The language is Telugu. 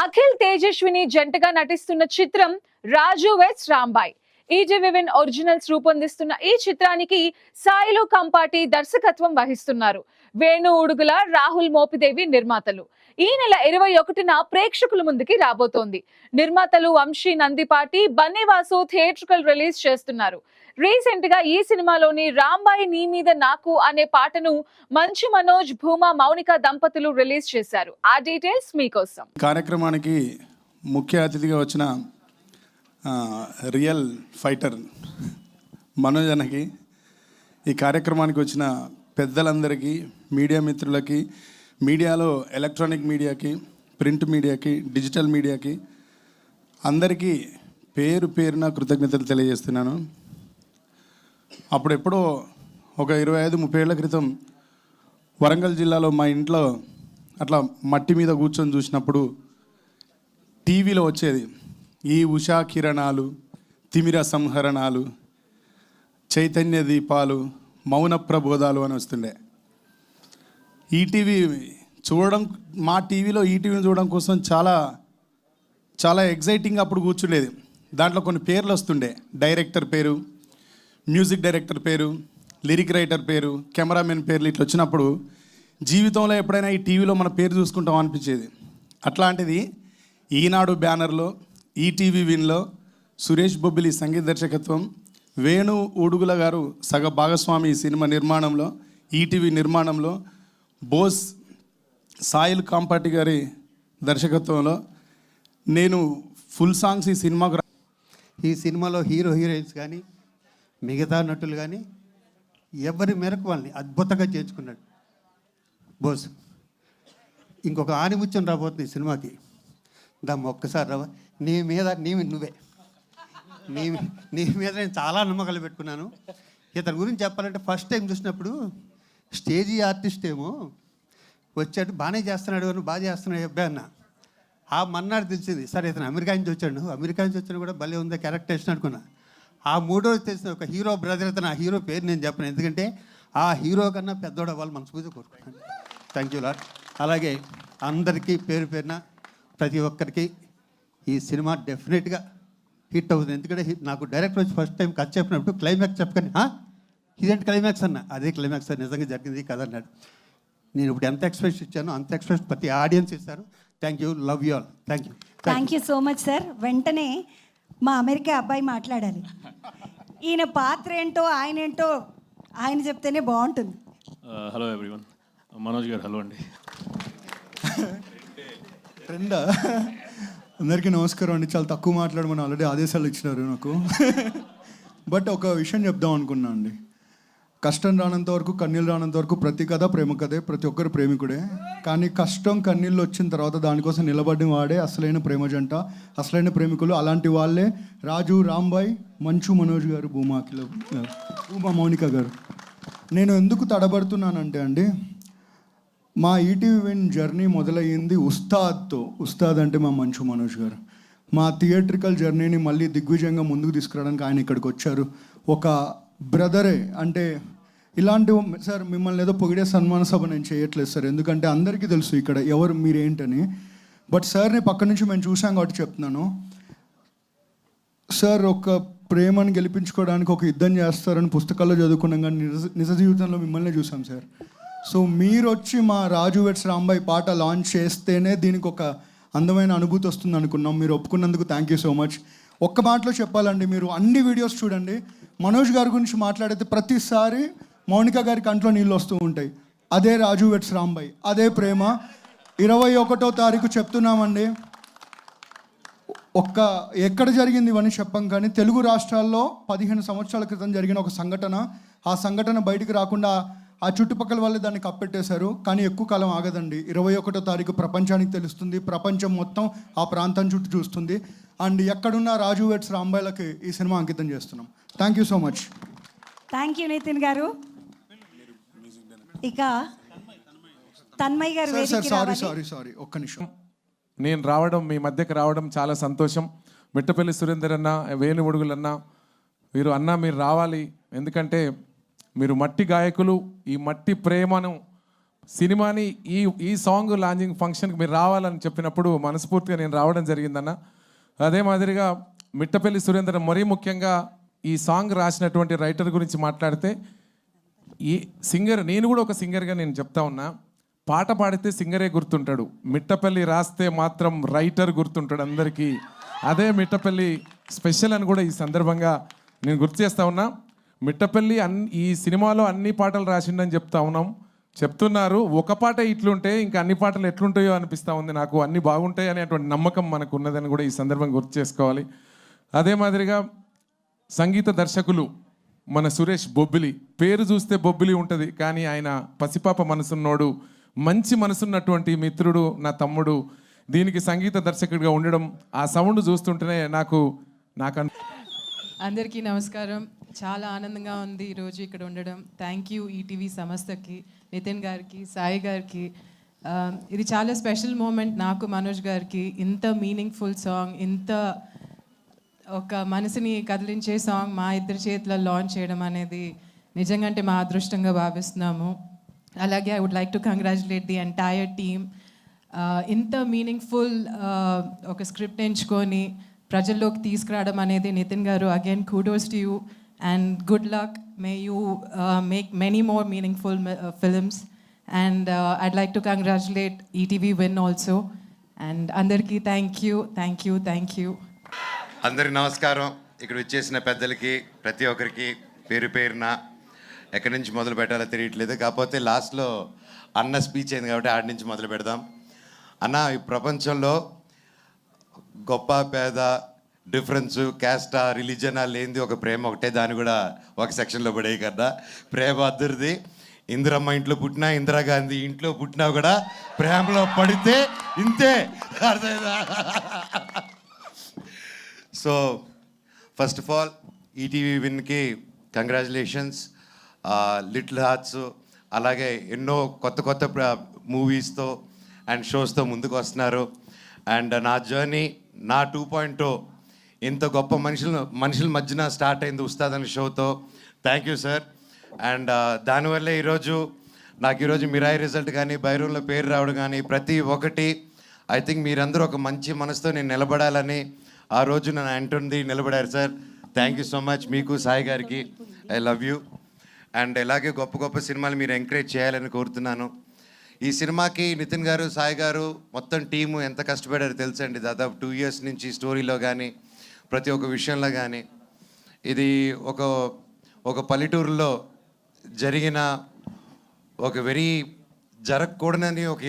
అఖిల్ తేజస్విని జంటగా నటిస్తున్న చిత్రం రాజు వెడ్స్ రాంబాయ్. ఈటీవీ ఒరిజినల్స్ రూపొందిస్తున్న ఈ చిత్రానికి సాయిలు కంపాటి దర్శకత్వం వహిస్తున్నారు. వేణు ఉడుగుల, రాహుల్ మోపిదేవి నిర్మాతలు. ఈ నెల 21న ప్రేక్షకుల ముందుకి రాబోతోంది. నిర్మాతలు వంశీ నందిపాటి, బన్నీవాసు థియేట్రికల్ రిలీజ్ చేస్తున్నారు. రీసెంట్ గా ఈ సినిమాలోని రాంబాయి నీ మీద నాకు అనే పాటను మంచు మనోజ్, భూమా మౌనిక దంపతులు రిలీజ్ చేశారు. ఆ డీటెయిల్స్ మీకోసం. కార్యక్రమానికి ముఖ్య అతిథిగా వచ్చిన రియల్ ఫైటర్ మనోజ్ అన్నకి, ఈ కార్యక్రమానికి వచ్చిన పెద్దలందరికీ, మీడియా మిత్రులకి, మీడియాలో ఎలక్ట్రానిక్ మీడియాకి, ప్రింట్ మీడియాకి, డిజిటల్ మీడియాకి అందరికీ పేరు పేరున కృతజ్ఞతలు తెలియజేస్తున్నాను. అప్పుడెప్పుడో ఒక 25-30 ఏళ్ల క్రితం వరంగల్ జిల్లాలో మా ఇంట్లో అట్లా మట్టి మీద కూర్చొని చూసినప్పుడు టీవీలో వచ్చేది ఈ ఉషా కిరణాలు, తిమిర సంహరణాలు, చైతన్య దీపాలు, మౌన ప్రబోధాలు అని వస్తుండే. ఈటీవీ చూడడం, మా టీవీలో ఈటీవీని చూడడం కోసం చాలా చాలా ఎగ్జైటింగ్ అప్పుడు కూర్చుండేది. దాంట్లో కొన్ని పేర్లు వస్తుండే, డైరెక్టర్ పేరు, మ్యూజిక్ డైరెక్టర్ పేరు, లిరిక్ రైటర్ పేరు, కెమెరామెన్ పేర్లు ఇట్లా వచ్చినప్పుడు జీవితంలో ఎప్పుడైనా ఈ టీవీలో మన పేరు చూసుకుంటాం అనిపించేది. అట్లాంటిది ఈనాడు బ్యానర్లో, ఈటీవీ విన్లో సురేష్ బొబ్బిలి సంగీత దర్శకత్వం, వేణు ఉడుగుల గారు సగ భాగస్వామి ఈ సినిమా నిర్మాణంలో, ఈటీవీ నిర్మాణంలో, బోస్ సాయిల్ కాంపాటి గారి దర్శకత్వంలో నేను ఫుల్ సాంగ్స్ ఈ సినిమాలో హీరో హీరోయిన్స్ కానీ మిగతా నటులు కానీ ఎవరి మేరకు వాళ్ళని అద్భుతంగా చేర్చుకున్నాడు బోస్. ఇంకొక ఆనిముత్యం రాబోతుంది ఈ సినిమాకి. దమ్ము ఒక్కసారి రావా, నీ మీద నువ్వే నీ మీద నేను చాలా నమ్మకాలు పెట్టుకున్నాను. ఇతని గురించి చెప్పాలంటే ఫస్ట్ టైం చూసినప్పుడు స్టేజీ ఆర్టిస్ట్ ఏమో వచ్చాడు, బాగానే చేస్తున్నాడు అని, బాగా చేస్తున్నాడు అబ్బాయి అన్న. ఆ మన్నాడు తెలిసింది, సరే ఇతను అమెరికా నుంచి వచ్చాడు, అమెరికా నుంచి వచ్చినా కూడా భలే ఉందా క్యారెక్టరేషన్ అనుకున్నా. ఆ మూడో తెలిసిన ఒక హీరో బ్రదర్, ఇతను ఆ హీరో పేరు నేను చెప్పను, ఎందుకంటే ఆ హీరో కన్నా పెద్దోడు వాళ్ళు మనస్ఫూర్తిగా కోరుకుంటాను. Thank you lot. అలాగే అందరికీ పేరు పేరున ప్రతి ఒక్కరికి ఈ సినిమా డెఫినెట్గా హిట్ అవుతుంది. ఎందుకంటే నాకు డైరెక్టర్ వచ్చి ఫస్ట్ టైం కథ చెప్పినప్పుడు క్లైమాక్స్ చెప్పకని, ఇదేంటి క్లైమాక్స్ అన్న, అదే క్లైమాక్స్ అని నిజంగా జరిగింది కథ అన్నాడు. నేను ఇప్పుడు ఎంత ఎక్స్ప్రెస్ ఇచ్చానో అంత ఎక్స్ప్రెస్ ప్రతి ఆడియన్స్ ఇస్తారు. Thank you, love you all. Thank you. Thank you so much sir. వెంటనే మా అమెరికా అబ్బాయి మాట్లాడాలి. ఈయన పాత్ర ఏంటో ఆయన ఏంటో ఆయన చెప్తేనే బాగుంటుంది. హలో ఎవ్రీవన్, మనోజ్ గారు హలో అండి. ఫ్రెండ్ అందరికీ నమస్కారం అండి. చాలా తక్కువ మాట్లాడమని ఆల్రెడీ ఆదేశాలు ఇచ్చినారు నాకు. బట్ ఒక విషయం చెప్దాం అనుకున్నా అండి. కష్టం రానంత వరకు, కన్నీళ్ళు రానంత వరకు ప్రతి కథ ప్రేమ కథే, ప్రతి ఒక్కరు ప్రేమికుడే. కానీ కష్టం కన్నీళ్ళు వచ్చిన తర్వాత దానికోసం నిలబడిన వాడే అసలైన ప్రేమ జంట, అసలైన ప్రేమికులు. అలాంటి వాళ్ళే రాజు, రాంబాయ్, మంచు మనోజ్ గారు, భూమా మౌనిక గారు. నేను ఎందుకు తడబడుతున్నానంటే అండి, మా ఈటీవీ విన్ జర్నీ మొదలయ్యింది ఉస్తాద్తో. ఉస్తాద్ అంటే మా మంచు మనోజ్ గారు. మా థియేట్రికల్ జర్నీని మళ్ళీ దిగ్విజయంగా ముందుకు తీసుకురావడానికి ఆయన ఇక్కడికి వచ్చారు. ఒక బ్రదరే అంటే ఇలాంటి సార్, మిమ్మల్ని ఏదో పొగిడే సన్మాన సభ నేను చేయట్లేదు సార్, ఎందుకంటే అందరికీ తెలుసు ఇక్కడ ఎవరు మీరేంటని. బట్ సార్ని పక్క నుంచి మేము చూసాం కాబట్టి చెప్తున్నాను. సార్ ఒక ప్రేమను గెలిపించుకోవడానికి ఒక యుద్ధం చేస్తారని పుస్తకాల్లో చదువుకున్నాం, కానీ నిజ జీవితంలో మిమ్మల్ని చూసాం సార్. సో మీరు వచ్చి మా రాజు వెడ్స్ రాంబాయ్ పాట లాంచ్ చేస్తేనే దీనికి ఒక అందమైన అనుభూతి వస్తుంది అనుకున్నాం. మీరు ఒప్పుకున్నందుకు థ్యాంక్ యూ సో మచ్. ఒక్క మాటలో చెప్పాలండి, మీరు అన్ని వీడియోస్ చూడండి, మనోజ్ గారి గురించి మాట్లాడితే ప్రతిసారి మౌనిక గారి కంట్లో నీళ్ళు వస్తూ ఉంటాయి. అదే రాజు వెడ్స్ రాంబాయ్, అదే ప్రేమ. 21వ తారీఖు చెప్తున్నామండి. ఎక్కడ జరిగింది ఇవన్నీ చెప్పం, కానీ తెలుగు రాష్ట్రాల్లో 15 సంవత్సరాల క్రితం జరిగిన ఒక సంఘటన. ఆ సంఘటన బయటికి రాకుండా ఆ చుట్టుపక్కల వాళ్ళే దాన్ని కప్పెట్టేశారు. కానీ ఎక్కువ కాలం ఆగదండి. 21వ తారీఖు ప్రపంచానికి తెలుస్తుంది, ప్రపంచం మొత్తం ఆ ప్రాంతం చుట్టూ చూస్తుంది. అండ్ ఎక్కడున్న రాజు వెడ్స్ రాంబాయ్లకి ఈ సినిమా అంకితం చేస్తున్నాం. Thank you so much. Thank you Nitin గారు. ఇక తన్మయ్ గారు. సారీ ఒక్క నిమిషం. నేను రావడం, మీ మధ్యకి రావడం చాలా సంతోషం. మిట్టపల్లి సురేందర్ అన్న, వేణు ఉడుగులన్న, మీరు రావాలి. ఎందుకంటే మీరు మట్టి గాయకులు. ఈ మట్టి ప్రేమను సినిమాని ఈ సాంగ్ లాంచింగ్ ఫంక్షన్కి మీరు రావాలని చెప్పినప్పుడు మనస్ఫూర్తిగా నేను రావడం జరిగిందన్న. అదే మాదిరిగా మిట్టపల్లి సురేందర్ మరీ ముఖ్యంగా ఈ సాంగ్ రాసినటువంటి రైటర్ గురించి మాట్లాడితే, ఈ సింగర్, నేను కూడా ఒక సింగర్గా నేను చెప్తా ఉన్నా, పాట పాడితే సింగరే గుర్తుంటాడు, మిట్టపల్లి రాస్తే మాత్రం రైటర్ గుర్తుంటాడు అందరికీ. అదే మిట్టపల్లి స్పెషల్ అని కూడా ఈ సందర్భంగా నేను గుర్తు చేస్తా ఉన్నా. మిట్టపల్లి ఈ సినిమాలో అన్ని పాటలు రాసిండని చెప్తున్నారు. ఒక పాట ఇట్లుంటే ఇంకా అన్ని పాటలు ఎట్లుంటాయో అనిపిస్తూ ఉంది నాకు. అన్ని బాగుంటాయి అనేటువంటి నమ్మకం మనకు ఉన్నదని కూడా ఈ సందర్భంగా గుర్తు చేసుకోవాలి. అదే మాదిరిగా సంగీత దర్శకులు మన సురేష్ బొబ్బిలి, పేరు చూస్తే బొబ్బిలి ఉంటుంది, కానీ ఆయన పసిపాప మనసున్నోడు, మంచి మనసున్నటువంటి మిత్రుడు, నా తమ్ముడు. దీనికి సంగీత దర్శకుడిగా ఉండడం, ఆ సౌండ్ చూస్తుంటేనే నాకు అందరికీ నమస్కారం. చాలా ఆనందంగా ఉంది ఈరోజు ఇక్కడ ఉండడం. థ్యాంక్ యూ ఈటీవీ సంస్థకి, నితిన్ గారికి, సాయి గారికి. ఇది చాలా స్పెషల్ మూమెంట్ నాకు, మనోజ్ గారికి. ఇంత మీనింగ్ఫుల్ సాంగ్, ఇంత ఒక మనసుని కదిలించే సాంగ్ మా ఇద్దరి చేతిలో లాంచ్ చేయడం అనేది నిజంగా అంటే మా అదృష్టంగా భావిస్తున్నాము. అలాగే I would like to congratulate the entire team. ఇంత మీనింగ్ఫుల్ ఒక స్క్రిప్ట్ ఎంచుకొని ప్రజల్లోకి తీసుకురావడం అనేది నితిన్ గారు, again kudos to you and good luck. May you make many more meaningful films. And I'd like to congratulate ETV Win also. And andarki thank you. అందరికి నమస్కారం. ఇక్కడ వచ్చేసిన పెద్దలకి ప్రతి ఒక్కరికి పేరు పేరున ఎక్కడి నుంచి మొదలు పెట్టాలో తెలియట్లేదు. కాకపోతే లాస్ట్లో అన్న స్పీచ్ అయింది కాబట్టి ఆడి నుంచి మొదలు పెడదాం. అన్న, ఈ ప్రపంచంలో గొప్ప పేద డిఫరెన్సు, క్యాస్టా, రిలీజనా లేనిది ఒక ప్రేమ ఒకటే. దాన్ని కూడా ఒక సెక్షన్లో పడే కదా. ప్రేమ అద్దరిది. ఇందిరమ్మ ఇంట్లో పుట్టినా, ఇందిరాగాంధీ ఇంట్లో పుట్టినా కూడా ప్రేమలో పడితే ఇంతే. అర్థమైందా? So first of all ETV విన్కి కంగ్రాచులేషన్స్. లిటిల్ హార్ట్స్ అలాగే ఎన్నో కొత్త మూవీస్తో అండ్ షోస్తో ముందుకు వస్తున్నారు. అండ్ నా జర్నీ, నా 2.0 ఇంత గొప్ప మనుషుల మధ్యన స్టార్ట్ అయింది ఉస్తాద్ అనే షోతో. Thank you sir. అండ్ దానివల్లే నాకు ఈరోజు మిరాయి రిజల్ట్ కానీ, బైరూన్లో పేరు రావడం కానీ ప్రతి ఒక్కటి ఐ థింక్ మీరందరూ ఒక మంచి మనసుతో నేను నిలబడాలని ఆ రోజు నన్ను అంటుంది నిలబడారు sir. Thank you so much. మీకు, సాయి గారికి ఐ లవ్ యూ. అండ్ ఇలాగే గొప్ప సినిమాలు మీరు ఎంకరేజ్ చేయాలని కోరుతున్నాను. ఈ సినిమాకి నితిన్ గారు, సాయి గారు, మొత్తం టీము ఎంత కష్టపడారో తెలుసండి. దాదాపు 2 years నుంచి స్టోరీలో కానీ, ప్రతి ఒక్క విషయంలో కానీ. ఇది ఒక పల్లెటూరులో జరిగిన ఒక జరగకూడనని ఒక